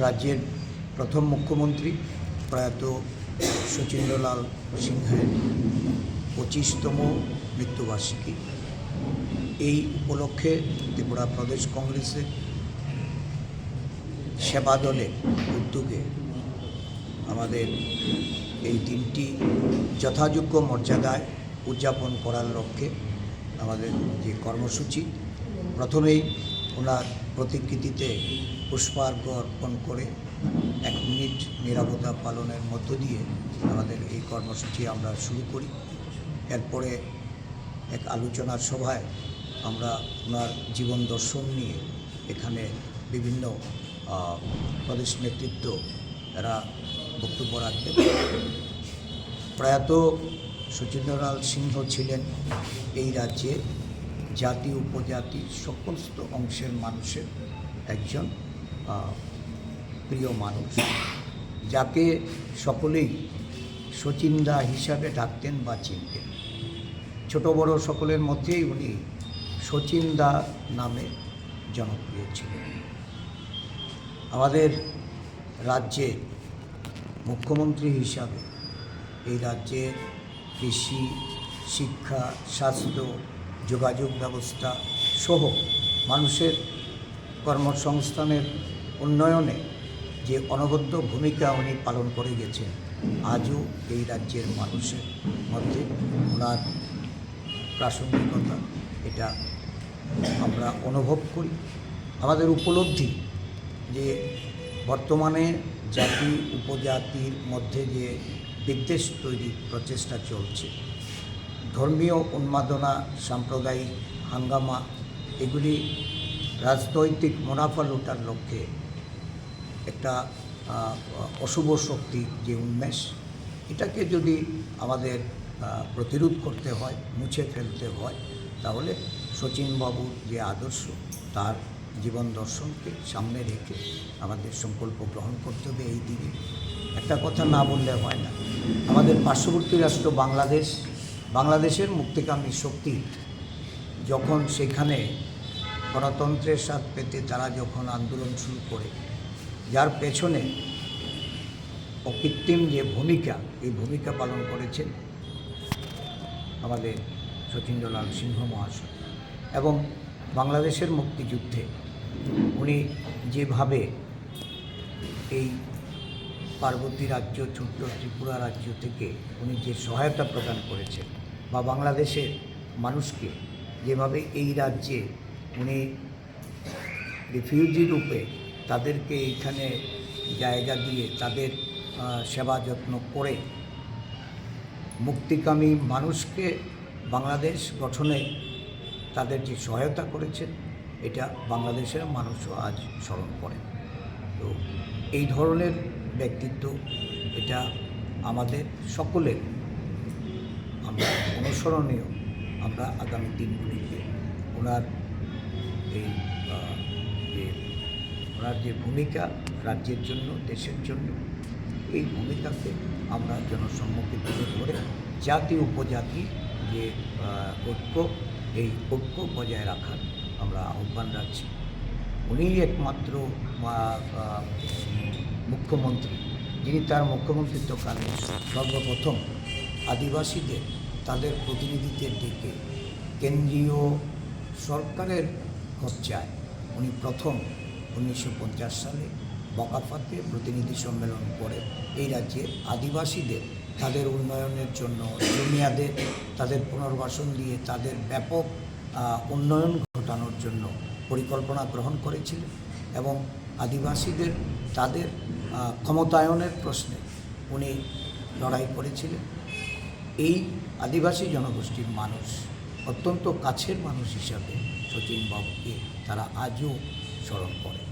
রাজ্যের প্রথম মুখ্যমন্ত্রী প্রয়াত শচীন্দ্রলাল সিংহের 25তম মৃত্যুবার্ষিকী। এই উপলক্ষে ত্রিপুরা প্রদেশ কংগ্রেসের সেবা দলের উদ্যোগে আমাদের এই দিনটি যথাযোগ্য মর্যাদায় উদযাপন করার লক্ষ্যে আমাদের যে কর্মসূচি, প্রথমেই ওনার প্রতিকৃতিতে পুষ্পার্ঘ্য অর্পণ করে 1 মিনিট নীরবতা পালনের মধ্য দিয়ে আমাদের এই কর্মসূচি আমরা শুরু করি। এরপরে এক আলোচনা সভায় আমরা ওনার জীবন দর্শন নিয়ে এখানে বিভিন্ন প্রদেশ নেতৃত্ব এরা বক্তব্য রাখবেন। প্রয়াত শচীন্দ্রলাল সিংহ ছিলেন এই রাজ্যে জাতি উপজাতি সমস্ত অংশের মানুষের একজন প্রিয় মানুষ, যাকে সকলেই শচীনদা হিসাবে ডাকতেন বা চিনতেন। ছোট বড় সকলের মধ্যেই উনি শচীনদা নামে জনপ্রিয় ছিলেন। আমাদের রাজ্যে মুখ্যমন্ত্রী হিসাবে এই রাজ্যে কৃষি, শিক্ষা, স্বাস্থ্য, যোগাযোগ ব্যবস্থা সহ মানুষের কর্মসংস্থানের উন্নয়নে যে অনবদ্য ভূমিকা উনি পালন করে গেছেন, আজও এই রাজ্যের মানুষের মধ্যে ওনার প্রাসঙ্গিকতা এটা আমরা অনুভব করি। আমাদের উপলব্ধি যে বর্তমানে জাতি উপজাতির মধ্যে যে বিদ্বেষ তৈরির প্রচেষ্টা চলছে, ধর্মীয় উন্মাদনা, সাম্প্রদায়িক হাঙ্গামা, এগুলি রাজনৈতিক মুনাফা লুটার লক্ষ্যে একটা অশুভ শক্তি যে উন্মেষ, এটাকে যদি আমাদের প্রতিরোধ করতে হয়, মুছে ফেলতে হয়, তাহলে শচীনবাবুর যে আদর্শ, তার জীবন দর্শনকে সামনে রেখে আমাদের সংকল্প গ্রহণ করতে হবে। এই দিনে একটা কথা না বললে হয় না, আমাদের পার্শ্ববর্তী রাষ্ট্র বাংলাদেশের মুক্তিকামী শক্তি যখন সেখানে গণতন্ত্রের স্বাদ পেতে তারা যখন আন্দোলন শুরু করে, যার পেছনে অকৃত্রিম যে ভূমিকা, এই ভূমিকা পালন করেছেন আমাদের শচীন্দ্রলাল সিংহ মহাশয়। এবং বাংলাদেশের মুক্তিযুদ্ধে উনি যেভাবে এই পার্বতী রাজ্য, ছোট্ট ত্রিপুরা রাজ্য থেকে উনি যে সহায়তা প্রদান করেছেন, বা বাংলাদেশের মানুষকে যেভাবে এই রাজ্যে উনি রিফিউজি রূপে তাদেরকে এইখানে জায়গা দিয়ে তাদের সেবা যত্ন করে মুক্তিকামী মানুষকে বাংলাদেশ গঠনে তাদের যে সহায়তা করেছেন, এটা বাংলাদেশের মানুষও আজ স্মরণ করেন। তো এই ধরনের ব্যক্তিত্ব, এটা আমাদের সকলের আমরা অনুসরণীয়। আমরা আগামী দিনগুলিতে ওনার এই ওনার যে ভূমিকা রাজ্যের জন্য, দেশের জন্য, এই ভূমিকাকে আমরা জনসম্মুখে তুলে ধরে জাতি উপজাতি যে ঐক্য, এই ঐক্য বজায় রাখার আমরা আহ্বান রাখছি। উনিই একমাত্র মুখ্যমন্ত্রী যিনি তার মুখ্যমন্ত্রিত্বকালে সর্বপ্রথম আদিবাসীদের তাদের প্রতিনিধিদের ডেকে কেন্দ্রীয় সরকারের খরচায় উনি প্রথম 1950 সালে বকাফাতে প্রতিনিধি সম্মেলন করে এই রাজ্যে আদিবাসীদের তাদের উন্নয়নের জন্য, জমিয়াদের তাদের পুনর্বাসন দিয়ে তাদের ব্যাপক উন্নয়ন ঘটানোর জন্য পরিকল্পনা গ্রহণ করেছিলেন। এবং আদিবাসীদের তাদের ক্ষমতায়নের প্রশ্নে উনি লড়াই করেছিলেন। এই আদিবাসী জনগোষ্ঠীর মানুষ অত্যন্ত কাছের মানুষ হিসাবে শচীনবাবুকে তারা আজও স্মরণ করে।